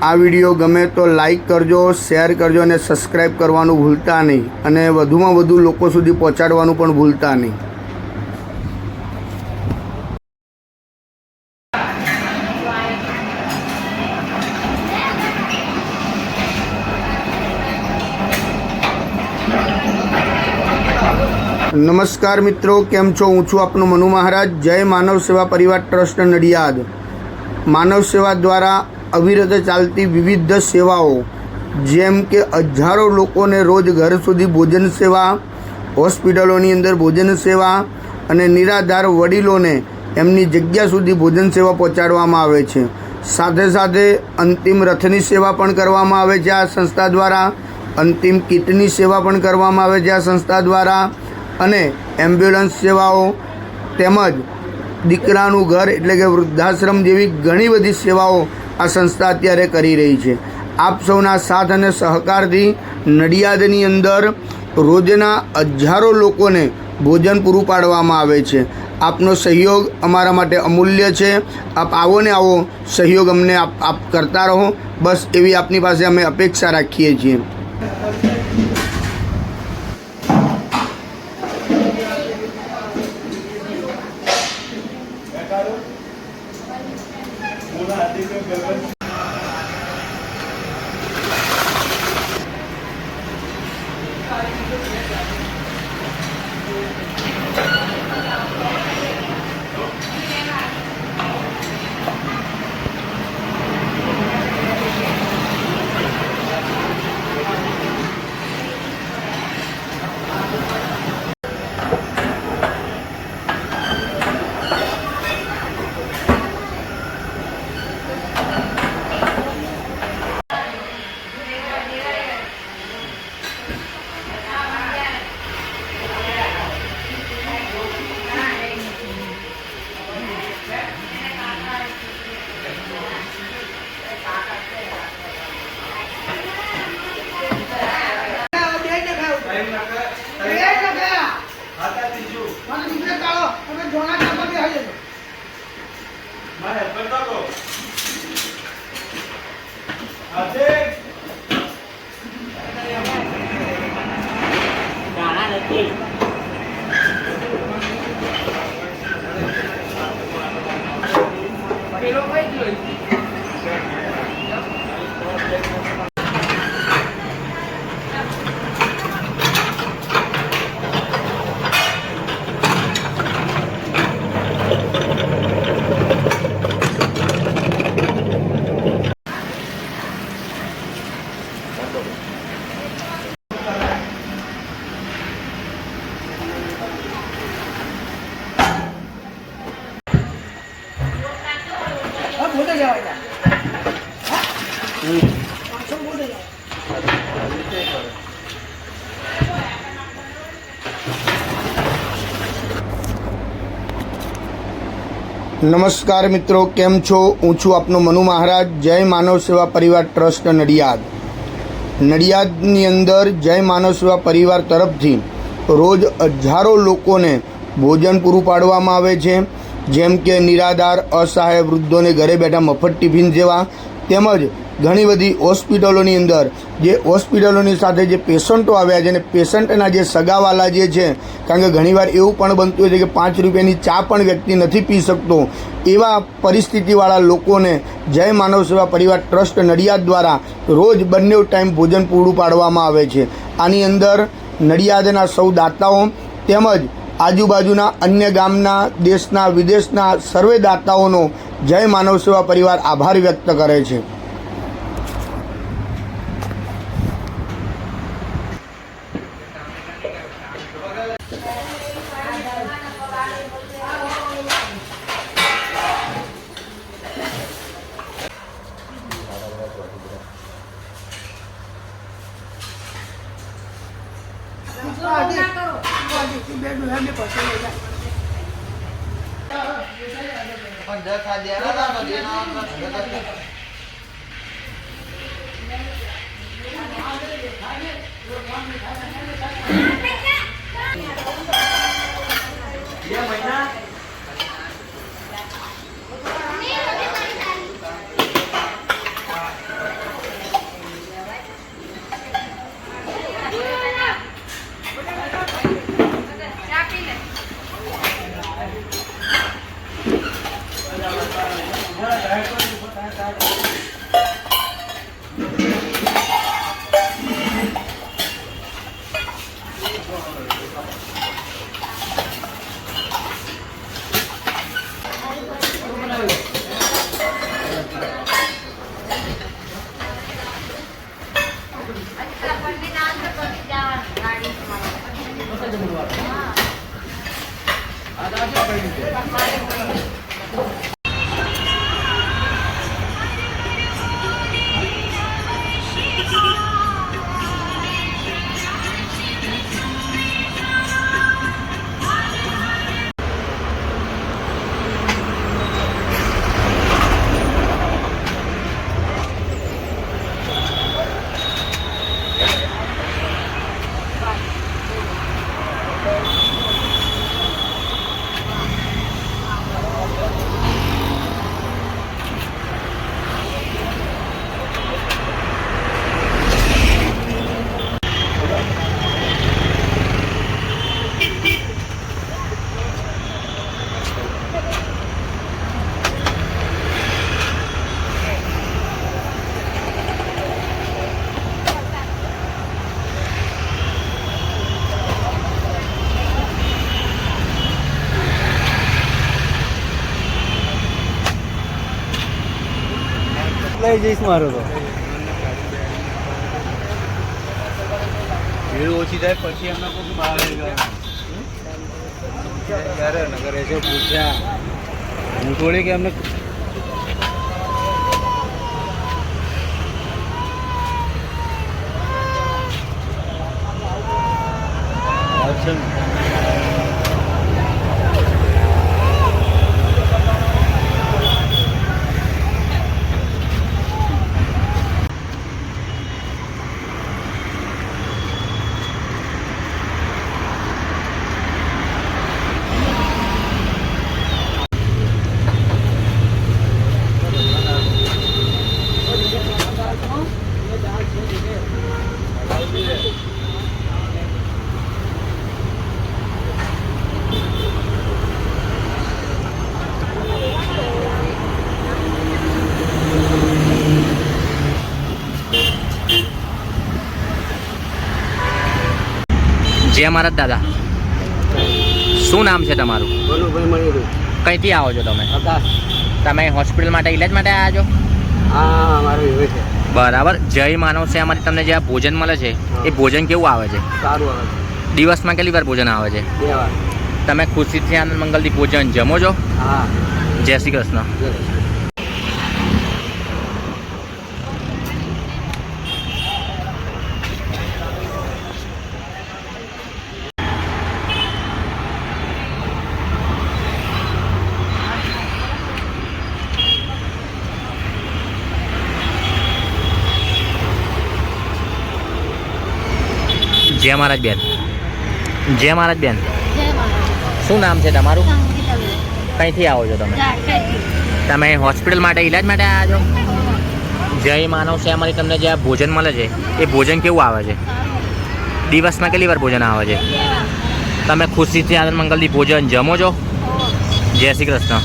આ વિડીયો ગમે તો લાઈક કરજો, શેર કરજો અને સબસ્ક્રાઈબ કરવાનું ભૂલતા નહીં અને વધુમાં વધુ લોકો સુધી પહોંચાડવાનું પણ ભૂલતા નહીં. નમસ્કાર મિત્રો, કેમ છો? હું છું આપનો મનુ મહારાજ. જય માનવ સેવા પરિવાર ટ્રસ્ટ નડિયાદ. માનવ સેવા દ્વારા અવિરત ચાલતી વિવિધ સેવાઓ જેમ કે હજારો લોકોને રોજ ઘર સુધી ભોજન સેવા, હોસ્પિટલોની અંદર ભોજન સેવા અને નિરાધાર વડીલોને એમની જગ્યા સુધી ભોજન સેવા પહોંચાડવામાં આવે છે. સાથે સાથે અંતિમ રથની સેવા પણ કરવામાં આવે છે આ સંસ્થા દ્વારા. અંતિમ કીટની સેવા પણ કરવામાં આવે છે આ સંસ્થા દ્વારા અને એમ્બ્યુલન્સ સેવાઓ તેમજ દીકરાનું ઘર એટલે કે વૃદ્ધાશ્રમ જેવી ઘણી બધી સેવાઓ આ સંસ્થા અત્યારે કરી રહી છે. આપ સૌના સાથ અને સહકારથી નડિયાદની અંદર રોજના હજારો લોકોને ભોજન પૂરું પાડવામાં આવે છે. આપનો સહયોગ અમારા માટે અમૂલ્ય છે. આપ આવો ને આવો સહયોગ અમને આપ કરતા રહો, બસ એવી આપની પાસે અમે અપેક્ષા રાખીએ છીએ. નમસ્કાર મિત્રો, કેમ છો? હું છું આપનો મનુ મહારાજ. જય માનવ સેવા પરિવાર ટ્રસ્ટ નડિયાદ. નડિયાદની અંદર જય માનવ સેવા પરિવાર તરફથી રોજ હજારો લોકોને ભોજન પૂરું પાડવામાં આવે છે, જેમ કે નિરાધાર અસહાય વૃદ્ધોને ઘરે બેઠા મફત ટિફિન જેવા, તેમજ ઘણી બધી હોસ્પિટલોની અંદર જે હોસ્પિટલોની સાથે જે પેશન્ટો આવ્યા છે અને પેશન્ટના જે સગાવાલા જે છે, કારણ કે ઘણીવાર એવું પણ બનતું હોય છે કે 5 રૂપિયાની ચા પણ વ્યક્તિ નથી પી શકતો, એવા પરિસ્થિતિવાળા લોકોને જય માનવ સેવા પરિવાર ટ્રસ્ટ નડિયાદ દ્વારા રોજ બંને ટાઈમ ભોજન પૂરું પાડવામાં આવે છે. આની અંદર નડિયાદના સૌ દાતાઓ તેમજ આજુબાજુના અન્ય ગામના, દેશના, વિદેશના સર્વે દાતાઓનો જય માનવ સેવા પરિવાર આભાર વ્યક્ત કરે છે. આવી જઈશ મારો તો ભીડ ઓછી થાય પછી એમને કોઈ બહાર આવી ગયા નગર એ પૂછ્યા હું થોડી કે એમને જય મહારાજ દાદા, શું નામ છે તમારું? ભલુભાઈ મળી કઈથી આવો છો તમે? આકાશ. તમે હોસ્પિટલ માટે ઇલાજ માટે આવ્યા છો? હા મારું એવું છે. બરાબર. જય માનવ સેવામાંથી તમને જે આ ભોજન મળે છે એ ભોજન કેવું આવે છે? સારું આવે છે. દિવસમાં કેટલી વાર ભોજન આવે છે? 2 વાર. તમે ખુશીથી આનંદ મંગલથી ભોજન જમો છો? હા. જય શ્રી કૃષ્ણ. જય મહારાજ બેન. જય મહારાજ બેન, શું નામ છે તમારું? કઈથી આવો છો તમે? તમે હોસ્પિટલ માટે ઇલાજ માટે આવ્યા છો? જય માનવ સેવામાંથી તમને જે આ ભોજન મળે છે એ ભોજન કેવું આવે છે? દિવસમાં કેટલી વાર ભોજન આવે છે? તમે ખુશીથી આનંદ મંગલથી ભોજન જમો છો? જય શ્રી કૃષ્ણ.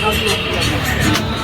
Thank you.